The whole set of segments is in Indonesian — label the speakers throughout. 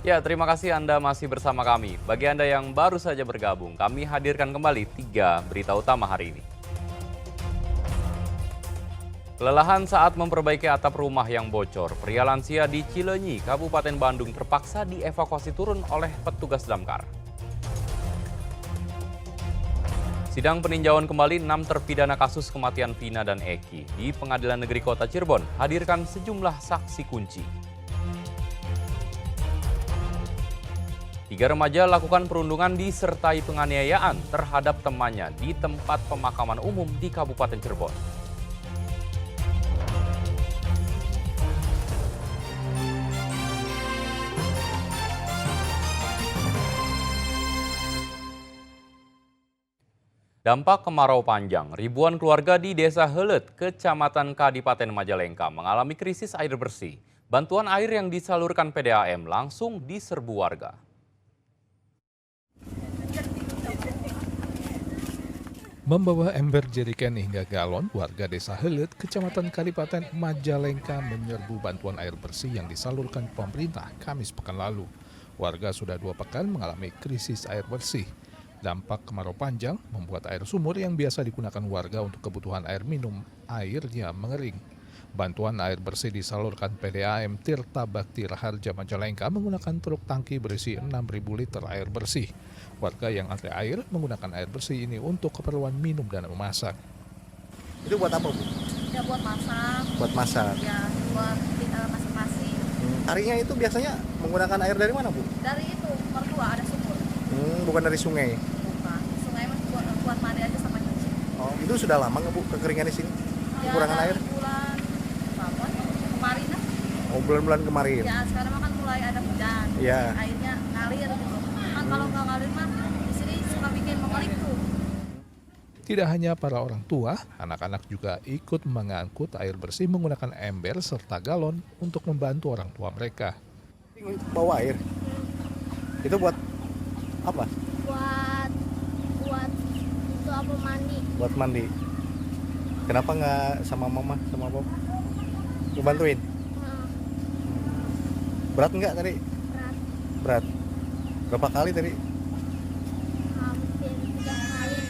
Speaker 1: Ya, terima kasih Anda masih bersama kami. Bagi Anda yang baru saja bergabung, kami hadirkan kembali 3 berita utama hari ini. Kelelahan saat memperbaiki atap rumah yang bocor, pria lansia di Cileunyi, Kabupaten Bandung terpaksa dievakuasi turun oleh petugas damkar. Sidang peninjauan kembali 6 terpidana kasus kematian Vina dan Eki di Pengadilan Negeri Kota Cirebon hadirkan sejumlah saksi kunci. 3 remaja lakukan perundungan disertai penganiayaan terhadap temannya di tempat pemakaman umum di Kabupaten Cirebon. Dampak kemarau panjang, ribuan keluarga di Desa Heuleut, Kecamatan Kadipaten Majalengka mengalami krisis air bersih. Bantuan air yang disalurkan PDAM langsung diserbu warga.
Speaker 2: Membawa ember jerigen hingga galon, warga Desa Heuleut, Kecamatan Kadipaten Majalengka menyerbu bantuan air bersih yang disalurkan pemerintah Kamis pekan lalu. Warga sudah 2 pekan mengalami krisis air bersih. Dampak kemarau panjang membuat air sumur yang biasa digunakan warga untuk kebutuhan air minum airnya mengering. Bantuan air bersih disalurkan PDAM Tirta Bakti Raharja Majalengka menggunakan truk tangki berisi 6.000 liter air bersih. Warga yang antre air menggunakan air bersih ini untuk keperluan minum dan memasak.
Speaker 3: Itu buat apa, Bu?
Speaker 4: Ya buat masak,
Speaker 3: Buat masak.
Speaker 4: ya buat masak-masih.
Speaker 3: Airnya itu biasanya menggunakan air dari mana, Bu?
Speaker 4: Dari itu mertua ada sumur.
Speaker 3: Bukan dari sungai.
Speaker 4: Bukan. Sungai mah buat mandi aja sama nyuci.
Speaker 3: Oh, itu sudah lama nggak, Bu, kekeringan di sini?
Speaker 4: Ya,
Speaker 3: Kekurangan
Speaker 4: dari
Speaker 3: air?
Speaker 4: bulan berapa? Kemarin lah.
Speaker 3: Oh, bulan-bulan kemarin.
Speaker 4: Ya sekarang mah kan mulai ada hujan.
Speaker 3: Iya.
Speaker 4: Airnya ngalir gitu. Kan kalau nggak ngalir mah di sini suka bikin mengelik tuh.
Speaker 2: Tidak hanya para orang tua, anak-anak juga ikut mengangkut air bersih menggunakan ember serta galon untuk membantu orang tua mereka.
Speaker 3: Bawa air. Itu buat apa?
Speaker 5: buat itu apa mandi.
Speaker 3: Buat mandi. Kenapa nggak sama mama, sama Bob? Lu bantuin?
Speaker 5: Nah,
Speaker 3: Berat nggak tadi?
Speaker 5: berat
Speaker 3: Berat. Berapa kali tadi?
Speaker 5: hampir 3 kali.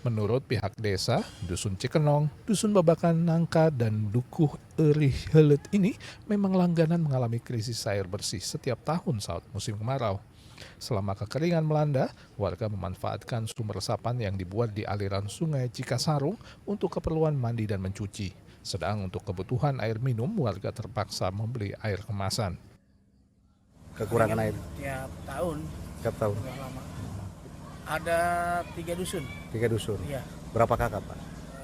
Speaker 2: Menurut pihak desa, Dusun Cikenong, Dusun Babakan Nangka, dan Dukuh Erih Heuleut ini memang langganan mengalami krisis air bersih setiap tahun saat musim kemarau. Selama kekeringan melanda, warga memanfaatkan sumber resapan yang dibuat di aliran sungai Cikasarung untuk keperluan mandi dan mencuci. Sedang untuk kebutuhan air minum, warga terpaksa membeli air kemasan.
Speaker 3: Kekurangan air
Speaker 6: Tiap tahun
Speaker 3: tiap tahun.
Speaker 6: udah lama. Ada 3 dusun.
Speaker 3: 3 dusun.
Speaker 6: Iya.
Speaker 3: Berapa kakak, Pak?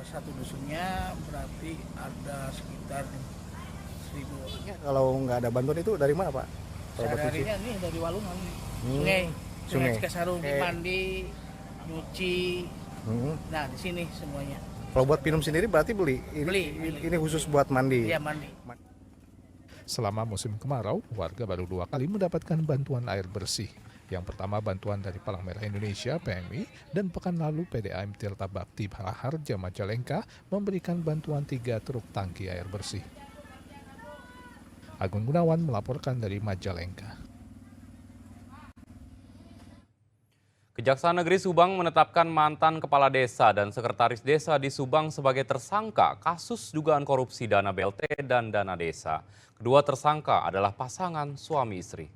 Speaker 6: Satu dusunnya berarti ada sekitar 1.000.
Speaker 3: Kalau nggak ada bantuan itu dari mana, Pak? Kalau buat cuci?
Speaker 6: Sehari-harinya ini dari Walungan.
Speaker 3: Sungai.
Speaker 6: Sungai Cikasarung,
Speaker 3: Oke.
Speaker 6: mandi, nyuci. Nah, di sini semuanya.
Speaker 3: Kalau buat minum sendiri berarti beli.
Speaker 6: Beli.
Speaker 3: Ini khusus buat mandi.
Speaker 6: Iya, mandi.
Speaker 2: Selama musim kemarau, warga baru 2 kali mendapatkan bantuan air bersih. Yang pertama bantuan dari Palang Merah Indonesia (PMI) dan pekan lalu PDAM Tirta Bakti Raharja Majalengka memberikan bantuan 3 truk tangki air bersih. Agun Gunawan melaporkan dari Majalengka.
Speaker 1: Kejaksaan Negeri Subang menetapkan mantan kepala desa dan sekretaris desa di Subang sebagai tersangka kasus dugaan korupsi dana BLT dan dana desa. Kedua tersangka adalah pasangan suami istri.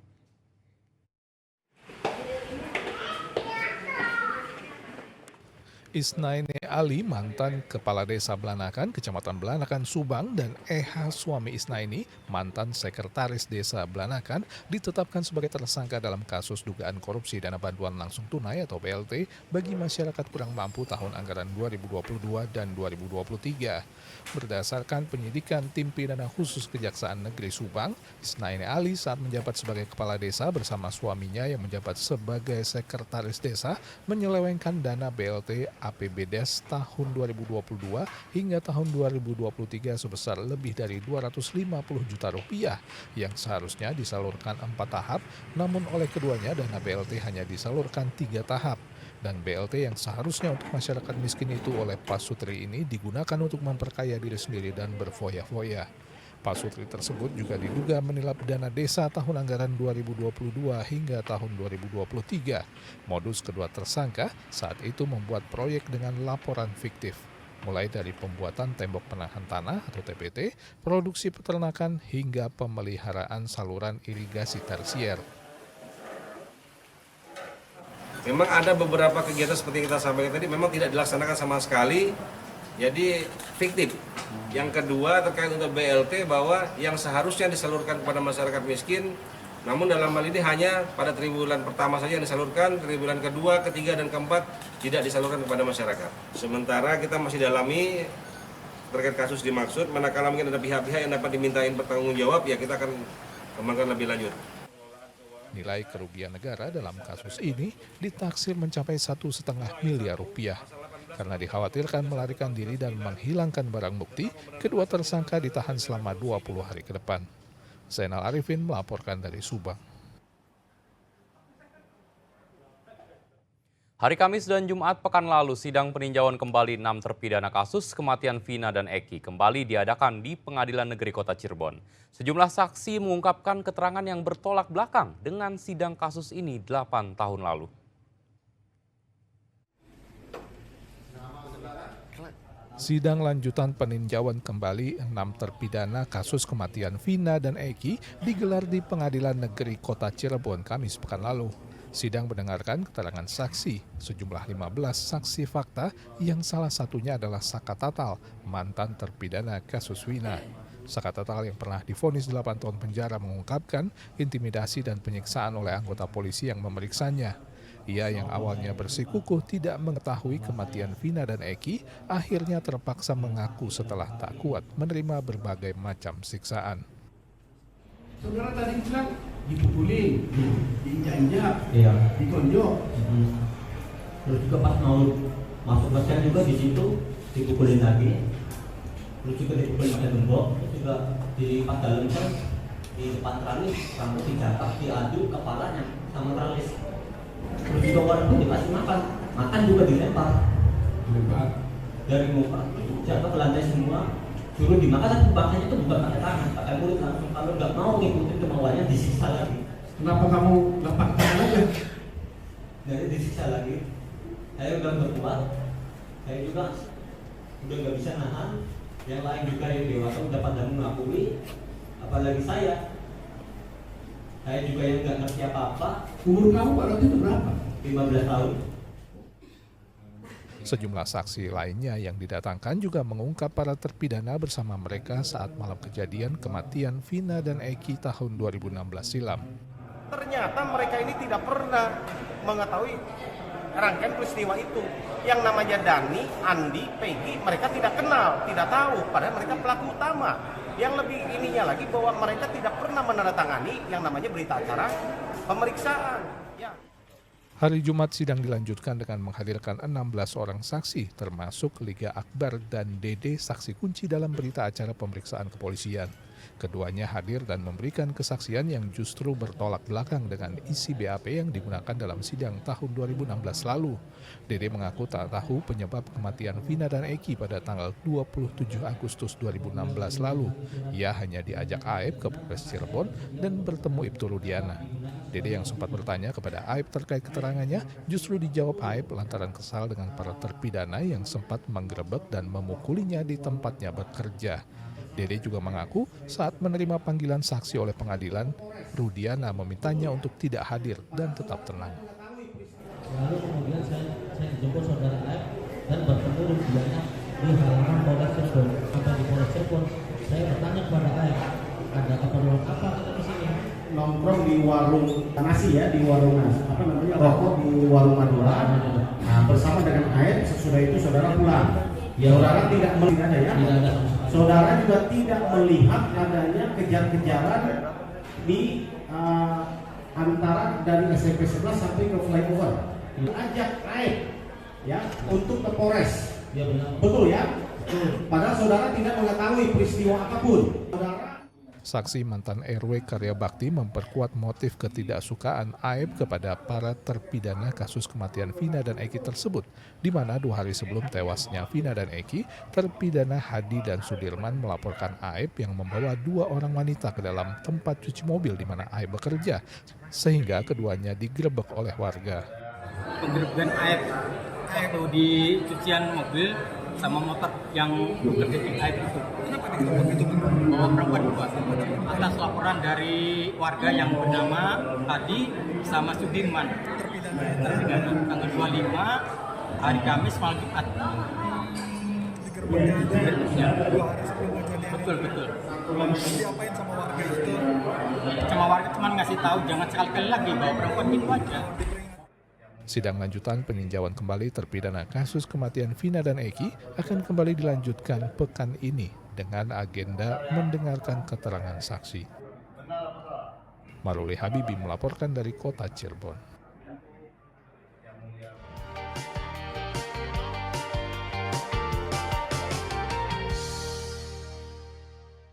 Speaker 2: Isnaini Ali, mantan Kepala Desa Belanakan, Kecamatan Belanakan, Subang, dan Eha, suami Isnaini, mantan Sekretaris Desa Belanakan, ditetapkan sebagai tersangka dalam kasus dugaan korupsi dana bantuan langsung tunai atau BLT bagi masyarakat kurang mampu tahun anggaran 2022 dan 2023. Berdasarkan penyidikan Tim Pidana Khusus Kejaksaan Negeri Subang, Isnaini Ali saat menjabat sebagai Kepala Desa bersama suaminya yang menjabat sebagai Sekretaris Desa menyelewengkan dana BLT APBDes tahun 2022 hingga tahun 2023 sebesar lebih dari 250 juta rupiah yang seharusnya disalurkan 4 tahap, namun oleh keduanya dana BLT hanya disalurkan 3 tahap. Dan BLT yang seharusnya untuk masyarakat miskin itu oleh Pak Sutri ini digunakan untuk memperkaya diri sendiri dan berfoya-foya. Pak Sutri tersebut juga diduga menilap dana desa tahun anggaran 2022 hingga tahun 2023. Modus kedua tersangka saat itu membuat proyek dengan laporan fiktif, mulai dari pembuatan tembok penahan tanah atau TPT, produksi peternakan, hingga pemeliharaan saluran irigasi tersier.
Speaker 7: Memang ada beberapa kegiatan seperti yang kita sampaikan tadi memang tidak dilaksanakan sama sekali, jadi fiktif. Yang kedua terkait untuk BLT bahwa yang seharusnya disalurkan kepada masyarakat miskin, namun dalam hal ini hanya pada triwulan pertama saja yang disalurkan, triwulan kedua, ketiga, dan keempat tidak disalurkan kepada masyarakat. Sementara kita masih dalami terkait kasus dimaksud, manakala mungkin ada pihak-pihak yang dapat dimintain bertanggung jawab, ya kita akan kembangkan lebih lanjut.
Speaker 2: Nilai kerugian negara dalam kasus ini ditaksir mencapai 1,5 miliar rupiah. Karena dikhawatirkan melarikan diri dan menghilangkan barang bukti, kedua tersangka ditahan selama 20 hari ke depan. Zainal Arifin melaporkan dari Subang.
Speaker 1: Hari Kamis dan Jumat pekan lalu, sidang peninjauan kembali 6 terpidana kasus kematian Vina dan Eki kembali diadakan di Pengadilan Negeri Kota Cirebon. Sejumlah saksi mengungkapkan keterangan yang bertolak belakang dengan sidang kasus ini 8 tahun lalu.
Speaker 2: Sidang lanjutan peninjauan kembali 6 terpidana kasus kematian Vina dan Eki digelar di Pengadilan Negeri Kota Cirebon Kamis pekan lalu. Sidang mendengarkan keterangan saksi, sejumlah 15 saksi fakta yang salah satunya adalah Saka Tatal, mantan terpidana kasus Vina. Saka Tatal yang pernah divonis 8 tahun penjara mengungkapkan intimidasi dan penyiksaan oleh anggota polisi yang memeriksanya. Ia yang awalnya bersikukuh tidak mengetahui kematian Vina dan Eki, akhirnya terpaksa mengaku setelah tak kuat menerima berbagai macam siksaan.
Speaker 8: Saudara tadi bilang dipukulin, diinjak-injak, ditonjok.
Speaker 9: Terus juga pas mau masuk ke sel juga di situ dipukulin lagi. Terus juga dipukulin pakai gembok, terus juga di pas dalam kan di depan tralis rambut dijangkap, diadu kepalanya sama tralis. Terus juga orang pun dikasih makan juga dilempar dari muka, jatuh ke lantai semua. Suruh dimakan, tapi bangsanya itu bukan pakai tangan, pakai mulut langsung. Kalau nggak mau ngikutin kemauannya disiksa lagi.
Speaker 8: Kenapa kamu nggak pakai tangan aja?
Speaker 9: Jadi disiksa lagi. Saya udah berkuat, saya juga udah nggak bisa nahan. Yang lain juga yang dewasa udah pada mengakui, apalagi saya. Saya juga yang nggak ngerti apa-apa.
Speaker 8: Umur kamu pada waktu itu berapa?
Speaker 9: 15 tahun.
Speaker 2: Sejumlah saksi lainnya yang didatangkan juga mengungkap para terpidana bersama mereka saat malam kejadian kematian Vina dan Eki tahun 2016 silam.
Speaker 10: Ternyata mereka ini tidak pernah mengetahui rangkaian peristiwa itu. Yang namanya Dani, Andi, Peggy, mereka tidak kenal, tidak tahu, padahal mereka pelaku utama. Yang lebih ininya lagi bahwa mereka tidak pernah menandatangani yang namanya berita acara pemeriksaan. Ya.
Speaker 2: Hari Jumat sidang dilanjutkan dengan menghadirkan 16 orang saksi, termasuk Liga Akbar dan Dede, saksi kunci dalam berita acara pemeriksaan kepolisian. Keduanya hadir dan memberikan kesaksian yang justru bertolak belakang dengan isi BAP yang digunakan dalam sidang tahun 2016 lalu. Dede mengaku tak tahu penyebab kematian Vina dan Eki pada tanggal 27 Agustus 2016 lalu. Ia hanya diajak Aib ke Polres Cirebon dan bertemu Ibtu Rudiana. Dede yang sempat bertanya kepada Aib terkait keterangannya justru dijawab Aib lantaran kesal dengan para terpidana yang sempat menggerebek dan memukulinya di tempatnya bekerja. Dede juga mengaku saat menerima panggilan saksi oleh pengadilan, Rudiana memintanya untuk tidak hadir dan tetap tenang.
Speaker 9: Lalu kemudian saya dijemput saudara Aib dan bertemu Rudiana di halaman Polres Cirebon. Sampai di Polres Cirebon, saya bertanya kepada Aib, ada keperluan apa kita di sini?
Speaker 8: Nongkrong di warung nasi ya, di warung nasi, apa namanya, rokok di warung Madura. Nah, bersama dengan Aib, sesudah itu saudara pulang. Ya, saudara tidak melihat ya. Saudara juga tidak melihat adanya kejar-kejaran di antara dari SMP 11 sampai ke flyover. Ajak Aib ya untuk ke Polres.
Speaker 9: Ya, benar.
Speaker 8: Betul ya? Padahal saudara tidak mengetahui peristiwa apapun. Saudara
Speaker 2: Saksi mantan RW Karya Bakti memperkuat motif ketidaksukaan Aep kepada para terpidana kasus kematian Vina dan Eki tersebut, di mana 2 hari sebelum tewasnya Vina dan Eki, terpidana Hadi dan Sudirman melaporkan Aep yang membawa 2 orang wanita ke dalam tempat cuci mobil di mana Aep bekerja, sehingga keduanya digerebek oleh warga.
Speaker 11: Penggerebekan Aep itu di cucian mobil sama motor yang bekerja di Aep itu. Kenapa digerebek itu? Bawa perempuan 2. Atas laporan dari warga yang bernama Hadi sama Sudirman. Terpidana tanggal 25 hari Kamis malam Jumat. Digerebeknya 2 hari sebelum kejadian. Betul. Diapain sama warga itu? Sama warga cuma ngasih tahu jangan sekali-kali lagi bawa perempuan gitu aja.
Speaker 2: Sidang lanjutan peninjauan kembali terpidana kasus kematian Vina dan Eki akan kembali dilanjutkan pekan ini dengan agenda mendengarkan keterangan saksi. Maruli Habibi melaporkan dari kota Cirebon.